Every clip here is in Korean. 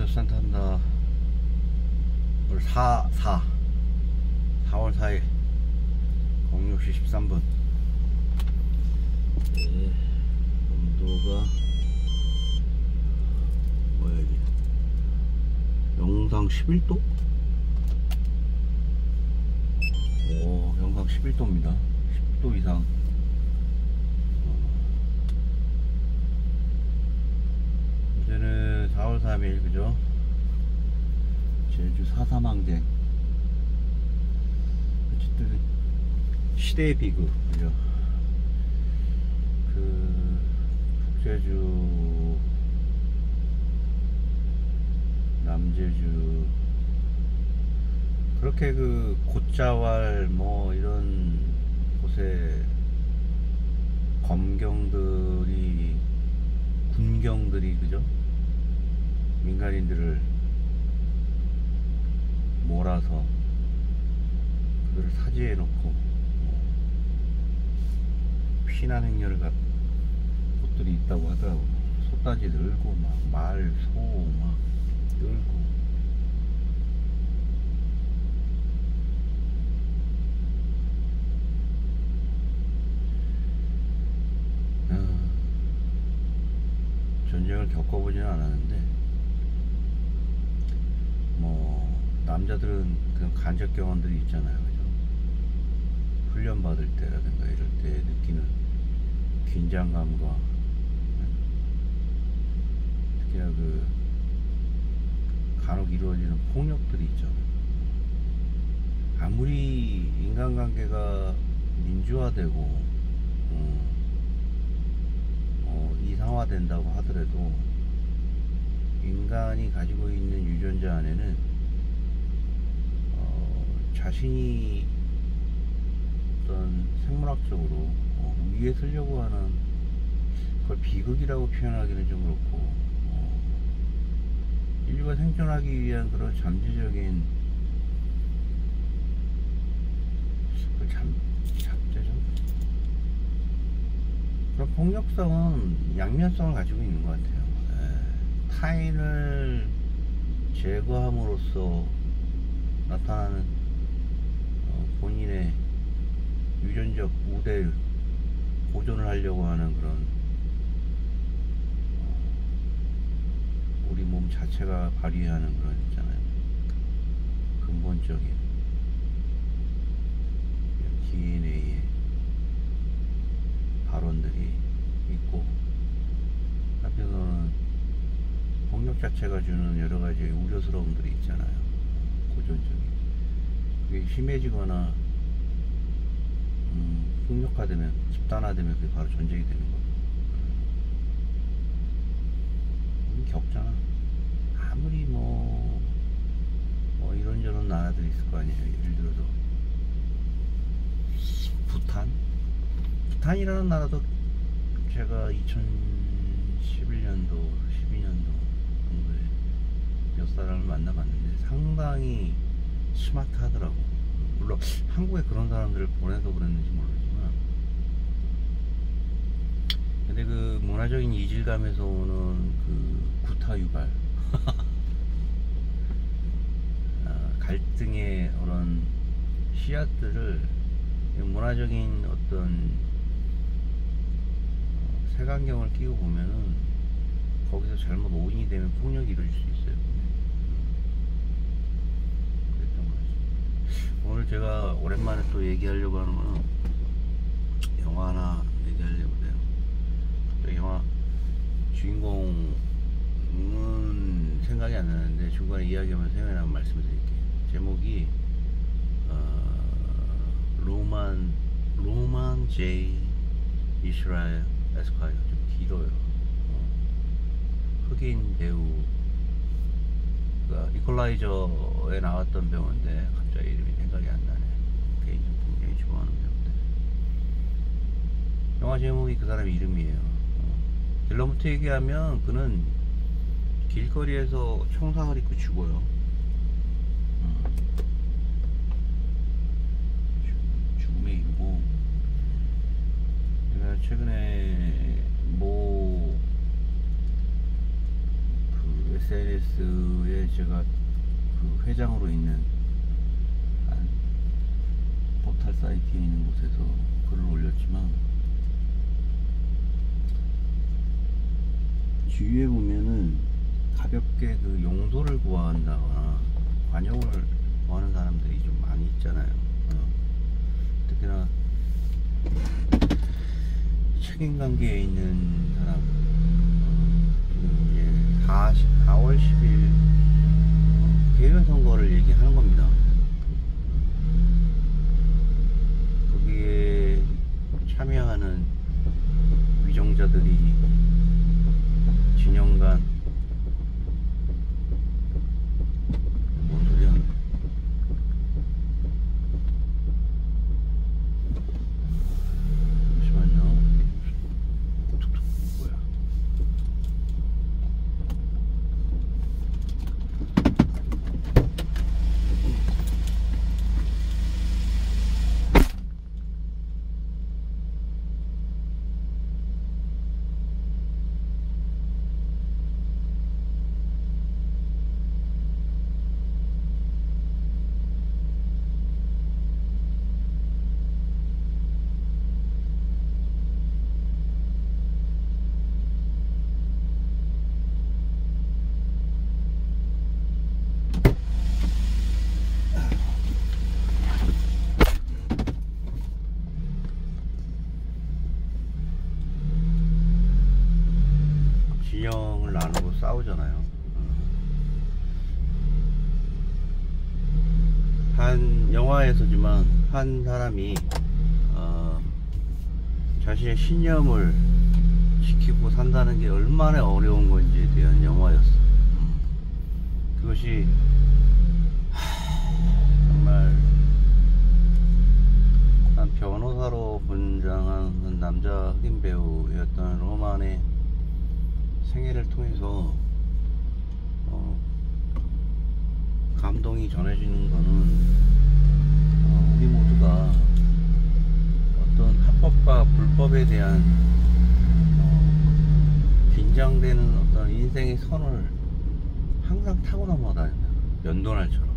안녕하세요, 산타입니다. 오늘 4월 4일 06시 13분. 네, 온도가 뭐야 이게, 영상 11도? 오, 영상 11도입니다 10도 이상. 어제는 4월 3일 그죠? 제주 4.3항쟁. 어쨌든 시대의 비극 그죠? 그 북제주, 남제주 그렇게 그 곶자왈 뭐 이런 곳에 군경들이 그죠? 민간인들을 몰아서 그들을 사지해 놓고 피난 행렬을 간 곳들이 있다고 하더라고요. 소따지 늘고 막 말, 소 막 늘고. 전쟁을 겪어보지는 않았는데 뭐 남자들은 그런 간접 경험들이 있잖아요, 그죠? 훈련 받을 때라든가 이럴 때 느끼는 긴장감과 특히나 그 간혹 이루어지는 폭력들이 있죠. 아무리 인간관계가 민주화되고 이상화된다고 하더라도 인간이 가지고 있는 유전자 안에는 자신이 어떤 생물학적으로 위에 서려고 하는 그걸 비극이라고 표현하기는 좀 그렇고, 인류가 생존하기 위한 그런 잠재적인 잠재적 그런 폭력성은 양면성을 가지고 있는 것 같아요. 타인을 제거함으로써 나타나는 본인의 유전적 우대를 보존을 하려고 하는 그런 우리 몸 자체가 발휘하는 그런 있잖아요, 근본적인 DNA의 발원들이 있고, 한편으로는 폭력 자체가 주는 여러가지 우려스러움들이 있잖아요, 고전적인. 그게 심해지거나 폭력화되면, 집단화되면 그게 바로 전쟁이 되는 거예요. 겪잖아. 아무리 뭐 이런저런 나라들이 있을 거 아니에요. 예를 들어서 부탄이라는 나라도 제가 2011년도 12년도 정도에 몇 사람을 만나봤는데 상당히 스마트하더라고. 물론 한국에 그런 사람들을 보내서 그랬는지 모르지만, 근데 그 문화적인 이질감에서 오는 그 구타유발 갈등의 그런 씨앗들을 문화적인 어떤 색안경을 끼고 보면은 거기서 잘못 오인이 되면 폭력이 이루어질 수 있어요. 그랬던 거죠. 오늘 제가 오랜만에 또 얘기하려고 하는 거는 영화 하나 얘기하려고 해요. 또 영화 주인공은 생각이 안 나는데 중간에 이야기하면 생각이 나면 말씀드릴게요. 제목이 로만 J. 이스라엘 에스콰이어. 좀 길어요. 흑인 배우가 이퀄라이저에 나왔던 배우인데 갑자기 이름이 생각이 안 나네. 개인적으로 굉장히 좋아하는 배우인데, 영화 제목이 그 사람 이름이에요. 딜러부터 얘기하면 그는 길거리에서 총상을 입고 죽어요. 죽음에 이르고, 제가 최근에 그 SNS에 제가 그 회장으로 있는 한 포털 사이트에 있는 곳에서 글을 올렸지만, 주위에 보면은 가볍게 그 용서를 구한다거나 관용을 구하는 사람들이 좀 많이 있잖아요. 특히나 책임관계에 있는 사람, 지금 이제 4월 10일 개헌 선거를 얘기하는 겁니다. 거기에 참여하는 위정자들이 진영 간, 뭔 소리야? 잠시만요. 툭툭 뭐야? 진영을 나누고 싸우잖아요. 한 영화에서지만 한 사람이 자신의 신념을 지키고 산다는 게 얼마나 어려운 건지에 대한 영화였어. 그것이 정말 난 변호사로 분장한 남자 흑인 배우였던 로만의 생애를 통해서 감동이 전해지는 거는, 우리 모두가 어떤 합법과 불법에 대한 긴장되는 어떤 인생의 선을 항상 타고 넘어다닌다. 면도날처럼.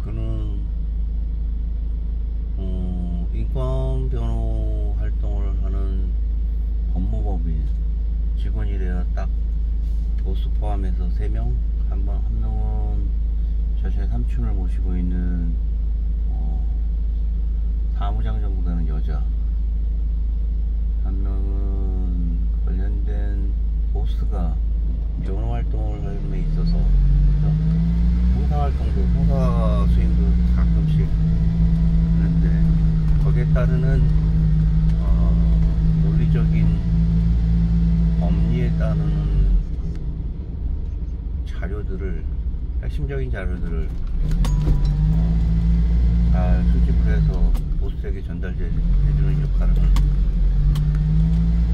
그는 인권 변호 활동을 하는 법무법인 직원이래야 딱 보스 포함해서 3명, 한 명은 자신의 삼촌을 모시고 있는 사무장 정도 되는 여자, 한 명은 관련된 보스가 변호 활동을 하는 데 있어서 봉사 활동도, 봉사 수임도 가끔씩 하는데, 거기에 따르는 논리적인 법리에 따르는 자료들을, 핵심적인 자료들을 잘 수집을 해서 보스에게 전달해주는 역할을 하는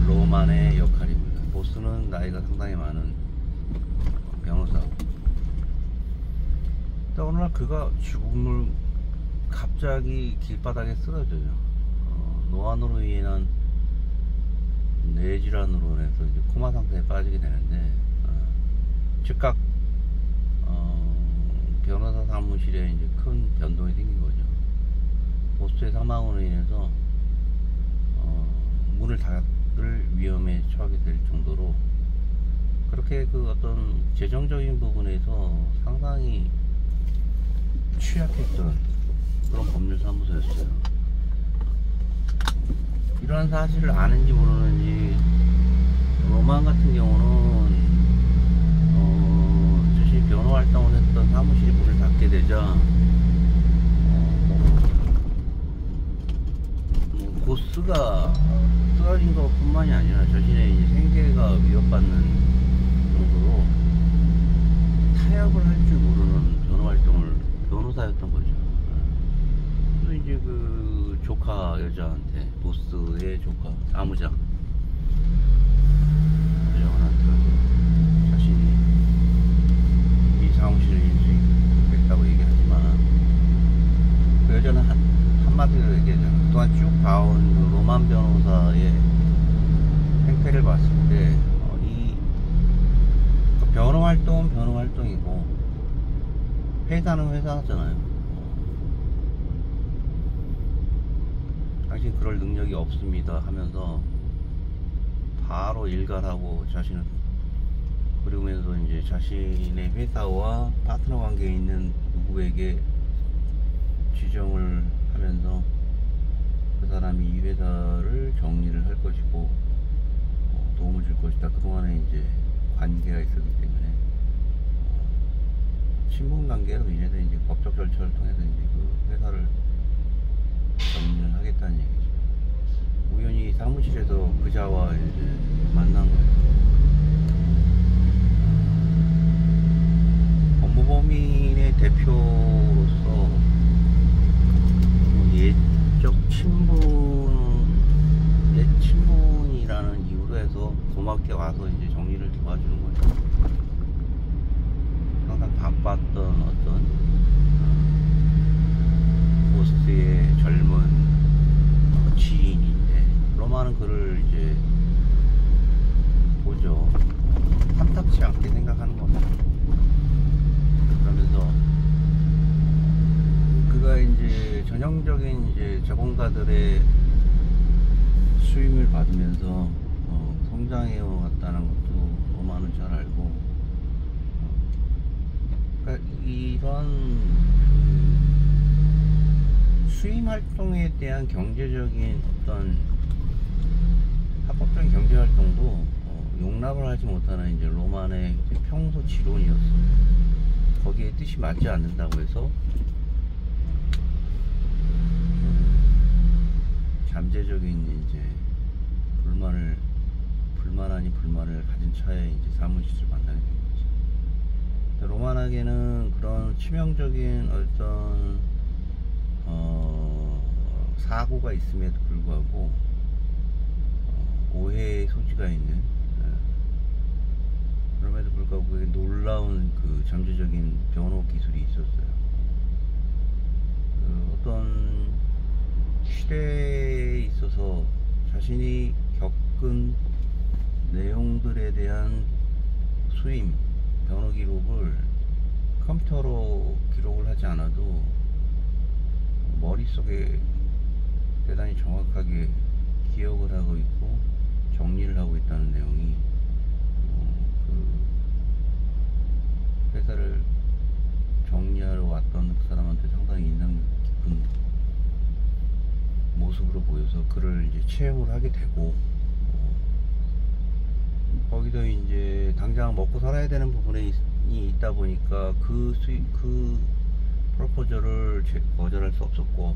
로만의 역할입니다. 보스는 나이가 상당히 많은 변호사고, 또 어느 날 그가 죽음을 갑자기 길바닥에 쓰러져요. 노안으로 인한 뇌질환으로 해서 이제 코마 상태에 빠지게 되는데, 즉각 변호사 사무실에 이제 큰 변동이 생긴 거죠. 보스의 사망으로 인해서 문을 닫을 위험에 처하게 될 정도로, 그렇게 그 어떤 재정적인 부분에서 상당히 취약했던 그런 법률사무소였어요. 이러한 사실을 아는지 모르는지 로만 같은 경우는 자신이 변호 활동을 했던 사무실이 문을 닫게 되자 보스가 쓰러진 것 뿐만이 아니라 자신의 이제 생계가 위협받는 정도로 타협을 할 줄 모르는 변호 활동을, 변호사였던 거죠. 또 이제 그 조카 여자한테, 보스의 조카 사무장 여자한테 자신이 이 사무실을 인수했다고 얘기하지만, 그 여자는 한마디로 얘기하잖아. 그동안 쭉 봐온 그 로만 변호 변호사의 행태를 봤을 때 변호 활동은 변호 활동이고 회사는 회사잖아요. 당신 그럴 능력이 없습니다 하면서 바로 일갈하고 자신은 그러면서 이제 자신의 회사와 파트너 관계에 있는 누구에게 지정을 하면서 그 사람이 이 회사를 정리를 할 것이고 도움을 줄 것이다. 그동안에 이제 관계가 있었기 때문에 친분 관계로 인해서 이제 법적 절차를 통해서 이제 그 회사를 정리를 하겠다는 얘기죠. 우연히 사무실에서 그자와 이제 만난 거예요. 법무법인의 대표로서 예적 친분이라는 이유로 해서 고맙게 와서 이제 정리를 도와주는 거죠. 항상 바빴던 어떤 보스의 젊은 지인인데 로마는 그를 이제 보죠. 탐탁치 않게 생각하는 겁니다. 그러면서 그가 이제 전형적인 이제 자본가들의 수임을 받으면서 성장해 왔다는 것도 로마는 잘 알고, 그러니까 이런 수임 활동에 대한 경제적인 어떤 합법적인 경제 활동도 용납을 하지 못하는 이제 로만의 이제 평소 지론이었습니다. 거기에 뜻이 맞지 않는다고 해서 잠재적인 이제 불만을 가진 차에 이제 사무실을 만나게 된 거죠. 로만에게는 그런 치명적인 어떤 사고가 있음에도 불구하고 오해의 소지가 있는, 그럼에도 불구하고 그게 놀라운 그 잠재적인 변호 기술이 있었어요. 어떤 시대에 있어서 자신이 겪은 내용들에 대한 수임, 변호 기록을 컴퓨터로 기록을 하지 않아도 머릿속에 대단히 정확하게 기억을 하고 있고 정리를 하고 있다는 내용이 그 회사를 정리하러 왔던 그 사람한테 상당히 인상 깊은 모습으로 보여서 그를 이제 채용을 하게 되고, 거기서 이제 당장 먹고 살아야 되는 부분이 있다 보니까 그 프로포저를 거절할 수 없었고,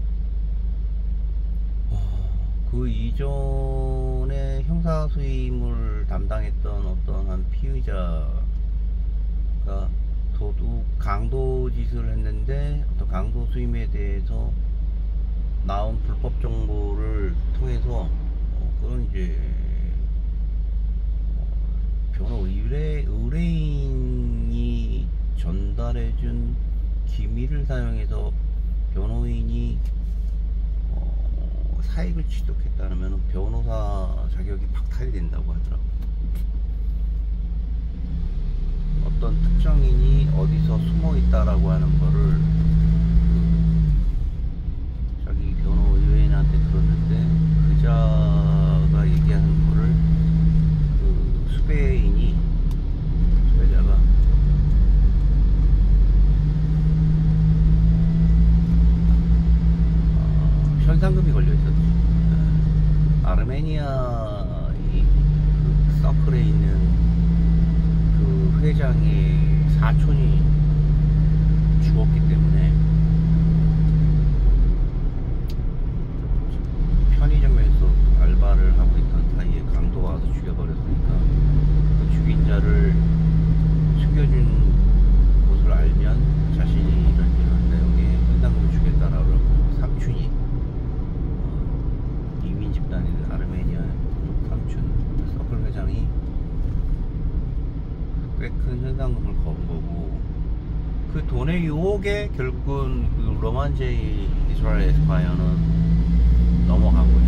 그 이전에 형사 수임을 담당했던 어떤 한 피의자가 도둑 강도 짓을 했는데 어떤 강도 수임에 대해서 나온 불법 정보를 통해서 그건 이제 변호 의뢰인이 전달해준 기밀을 사용해서 변호인이 사익을 취득했다면 변호사 자격이 박탈이 된다고 하더라고요. 어떤 특정인이 어디서 숨어 있다라고 하는 거를 자기 변호 의뢰인한테 들었는데 그자가 얘기하는 거를 그 수배자가 현상금이 걸려 있었죠. 아르메니아 그 서클에 있는 그 회장의 사촌이 죽었기 때문에 편의점에서 알바를 하고 있던 사이에 강도가 와서 죽여버렸으니까 그 죽인 자를 숨겨준 곳을 알면 자신이 이런 내용의 현상금을 주겠다라고 삼촌이 이민 집단인 아르메니아 삼촌 서클 회장이 꽤 큰 현상금을 거은 거고, 그 돈의 유혹에 결국은 그 로만 제이 이스라엘 에스콰이어는 넘어간 거죠.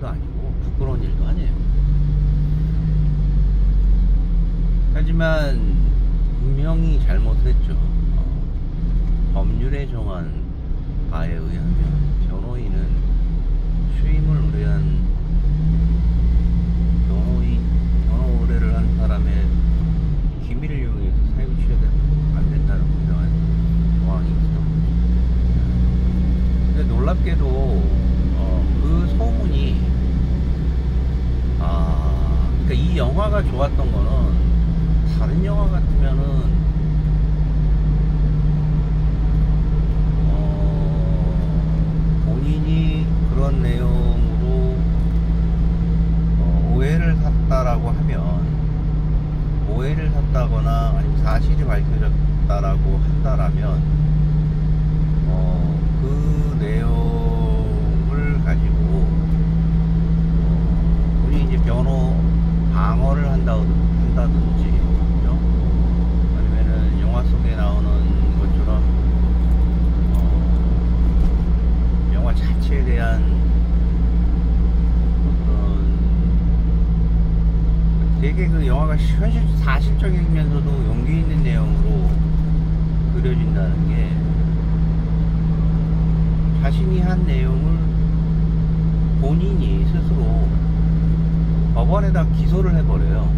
일도 아니고 부끄러운 일도 아니에요. 하지만 분명히 잘못을 했죠. 법률에 정한 바에 의하면 변호인은 수임을 의뢰한 변호 의뢰를 한 사람의 기밀을 이용해서 사유를 취해야 안 된다는 분명한 조항이 있었던 거죠. 근데 놀랍게도 그 소문이 그러니까 이 영화가 좋았던 거는 다른 영화 같으면은 본인이 그런 내용으로 오해를 샀다라고 하면, 오해를 샀다거나 아니면 사실이 밝혀졌다라고 한다라면 그 내용을 가지고 본인이 이제 변호 방어를 한다든지, 그죠? 아니면은 영화 속에 나오는 것처럼 영화 자체에 대한 어떤 되게 그 영화가 사실적이면서도 용기 있는 내용으로 그려진다는 게, 자신이 한 내용을 본인이 스스로 법원에다 기소를 해버려요.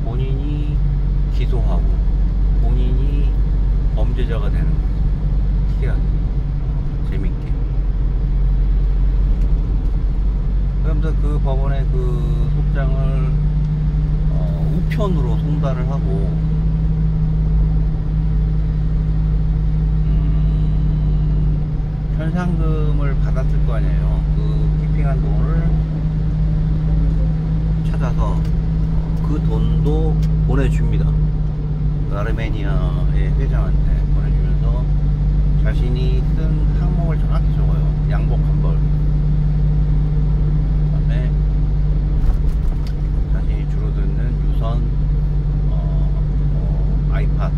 본인이 기소하고 본인이 범죄자가 되는 거죠. 특이하게 재밌게. 그러면서 그 법원의 그 속장을 우편으로 송달을 하고 현상금을 받았을 거 아니에요. 그 키핑한 돈을 찾아서 그 돈도 보내줍니다. 아르메니아의 회장한테 보내주면서 자신이 쓴 항목을 정확히 적어요. 양복 한 벌, 그 다음에 자신이 주로 듣는 유선 아이팟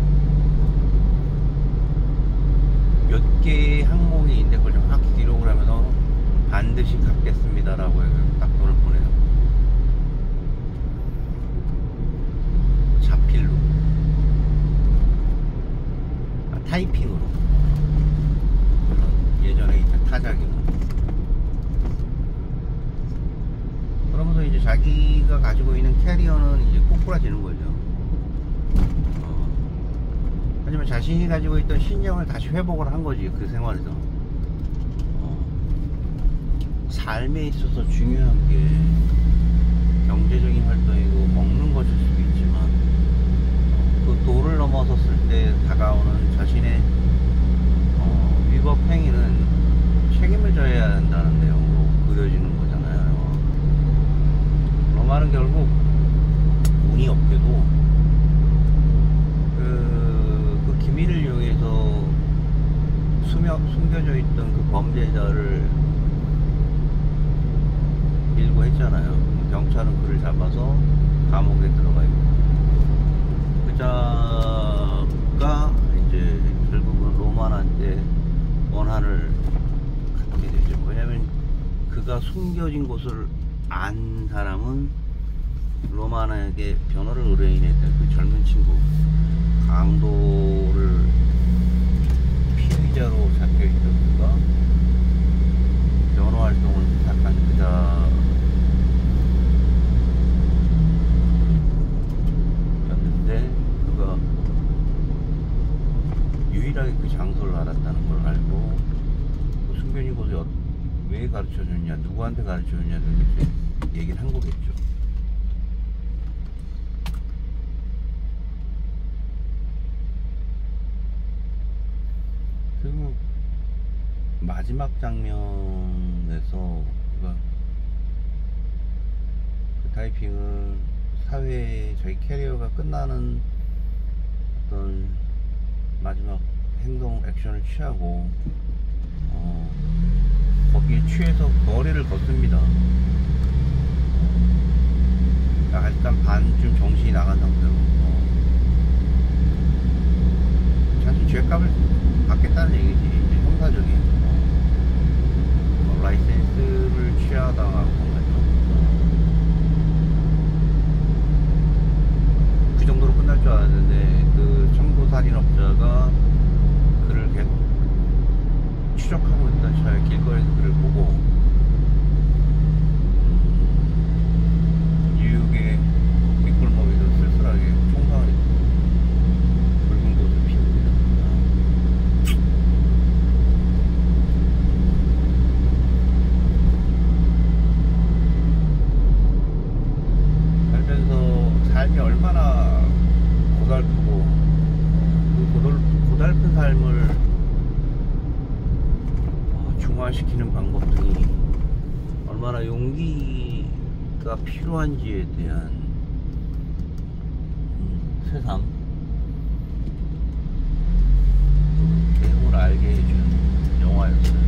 몇 개의 항목이 있는데 그걸 정확히 기록을 하면서 반드시 갚겠습니다라고 해서 딱 돈을 보내요. 자필로, 타이핑으로, 예전에 있던 타자기로. 그러면서 이제 자기가 가지고 있는 캐리어는 이제 꼬꾸라지는 거죠. 하지만 자신이 가지고 있던 신념을 다시 회복을 한 거지, 그 생활에서. 삶에 있어서 중요한 게 경제적인 활동이고 먹는 것일 수도 있지만, 그 도를 넘어섰을 때 다가오는 자신의 위법 행위는 책임을 져야 한다는 내용으로 그려지는 거잖아요. 로마는 결국 운이 없게도 그 기밀을 이용해서 숨겨져 있던 그 범죄자를 밀고 했잖아요. 경찰은 그를 잡아서 감옥에 들어가 있고, 그 자가 이제 결국은 로만한테 원한을 갖게 되죠. 왜냐면 그가 숨겨진 곳을 안 사람은 로만에게 변호를 의뢰인했던 그 젊은 친구, 강도를 피의자로 잡혀있던 그가 변호 활동을 부탁한 그자였는데, 그가 유일하게 그 장소를 알았다는 걸 알고 그 숨겨진 곳에 왜 가르쳐줬냐, 누구한테 가르쳐줬냐를 이제 얘기를 한 거겠죠. 그리고 마지막 장면에서 그 타이핑을 사회에 자기 캐리어가 끝나는 어떤 마지막 행동, 액션을 취하고 거기에 취해서 거리를 걷습니다. 일단 반쯤 정신이 나간 상태로 자신 죄값을 받겠다는 얘기지, 이제 형사적인. 줄 알았는데 그 청부살인업자가 그를 계속 추적하고 있던 차에 길거리에서 그를 보고 뉴욕의 뒷골목에도 쓸쓸하게 총상을 붉은 꽃을 피우고 있습니다. 살면서 삶이 얼마나 고달프고 그 고달픈 삶을 중화시키는 방법들이 얼마나 용기가 필요한지에 대한 새삼 내용을 알게 해준 영화였어요.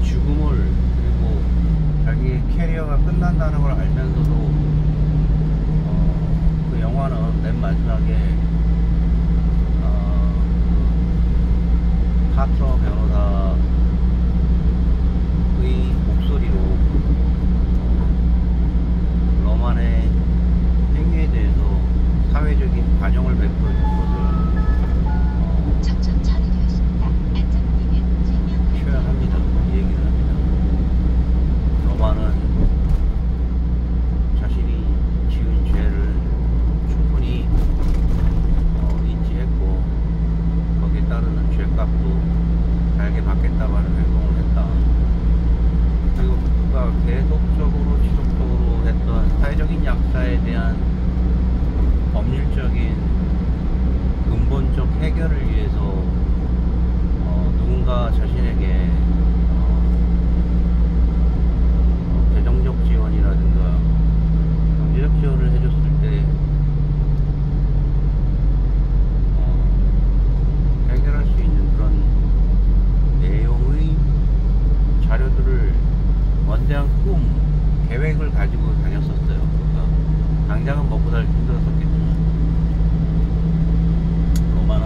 죽음을 그리고 자기의 캐리어가 끝난다는 걸 알면서도 그 영화는 맨 마지막에 파트너 변호사의 목소리로 로만의 행위에 대해서 사회적인 반영을 베풀어준 것을 표현합니다. 얘기를 합니다. 로만은 자신이 지은 죄를 충분히 인지했고 거기에 따르는 죄값도 달게 받겠다라는 행동을 했다. 그리고 그가 계속적으로 지속적으로 했던 사회적인 약자에 대한 법률적인 근본적 해결을 위해서 누군가 자신에게 재정적 지원이라든가 경제적 지원을 해줬을 때 해결할 수 있는 그런 내용의 자료들을 원대한 꿈, 계획을 가지고 다녔었어요. 그러니까 당장은 먹고 살기 힘들었었겠지만 로마는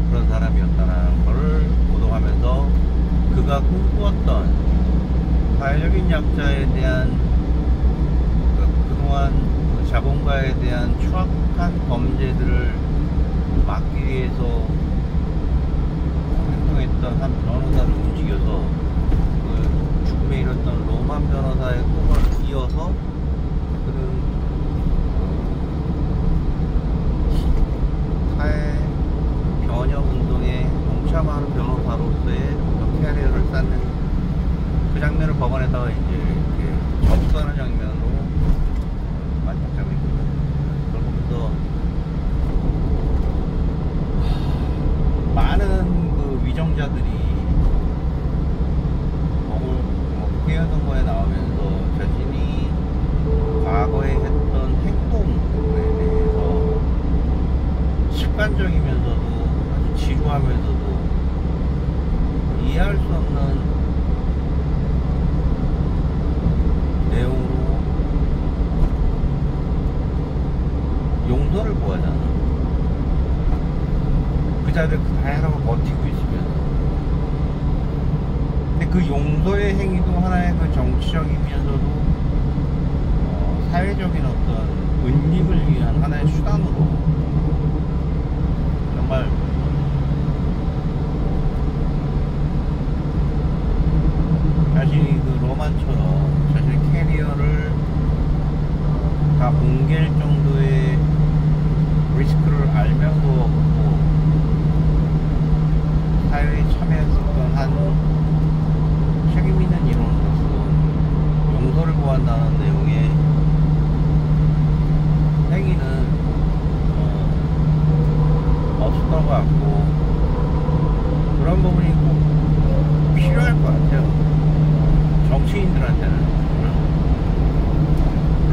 그런 사람이었다는 것을 고동하면서 그가 꿈꾸었던 사회적인 약자에 대한 그동안 그 자본가에 대한 추악한 범죄들을 막기 위해서 행동했던 한 변호사를 움직여서 그 죽음에 이르렀던 로만 변호사의 꿈을 이어서 그는 사회 변혁 운동에 동참하는 변호사로서의 어떤 캐리어를 쌓는 그 장면을 법원에다가 이제 이렇게 접수하는 장면으로 마지막 장면입니다. 그걸 보면서 많은 그 위정자들이 국회의원 선거에 나오면서 자신이 과거에 했던 행동에 대해서 습관적이면서도 아주 지루하면서도 이해할 수 없는 내용으로 용서를 구하잖아. 그 자리를 다양하고 버티고 있으면서. 근데 그 용서의 행위도 하나의 그 정치적이면서도 사회적인 어떤 은닉을 위한 하나의 수단으로 정말 자신이 그 로만처럼 자신의 캐리어를 다 뭉갤 정도의 리스크를 알면서 사회에 참여했었던 한 책임 있는 인원으로서 용서를 구한다는 내용의 행위는 없었던 것 같고 그런 부분이 꼭 필요할 것 같아요. 정치인들한테는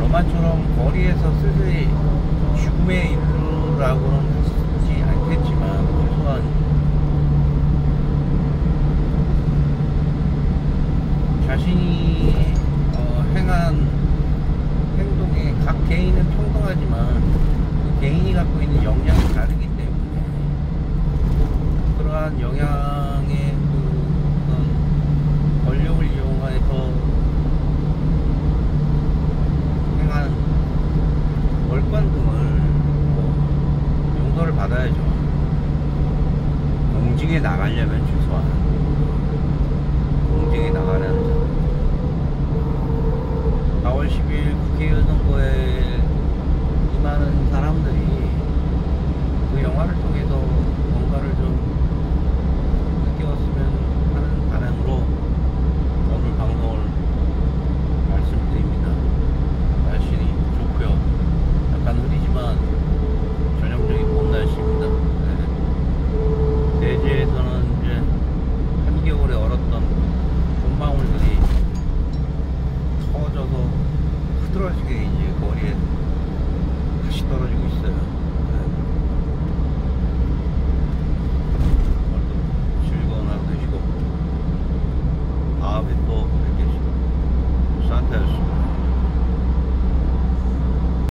로만처럼 거리에서 스스로 죽음에 이르라고는 하지 않겠지만 최소한 자신이 행한 행동에 각 개인은 평등하지만 그 개인이 갖고 있는 역량이 다르기 때문에 그러한 역량의 그 어떤 권력을 이용해서 나가려면 최소한 공직에 나가려는 점. 4월 10일 국회의원 선거에 임하는 사람들이 그 영화를 통해서 뭔가를 좀 느껴왔으면 하는 바람으로 오늘 방송을 말씀드립니다. 날씨는 좋고요. 약간 흐리지만 전형적인 봄 날씨입니다. 네. 대제에서는 이제 한겨울에 얼었던 봄방울들이 터져서 흐드러지게 이제 거리에 다시 떨어지고 있어요.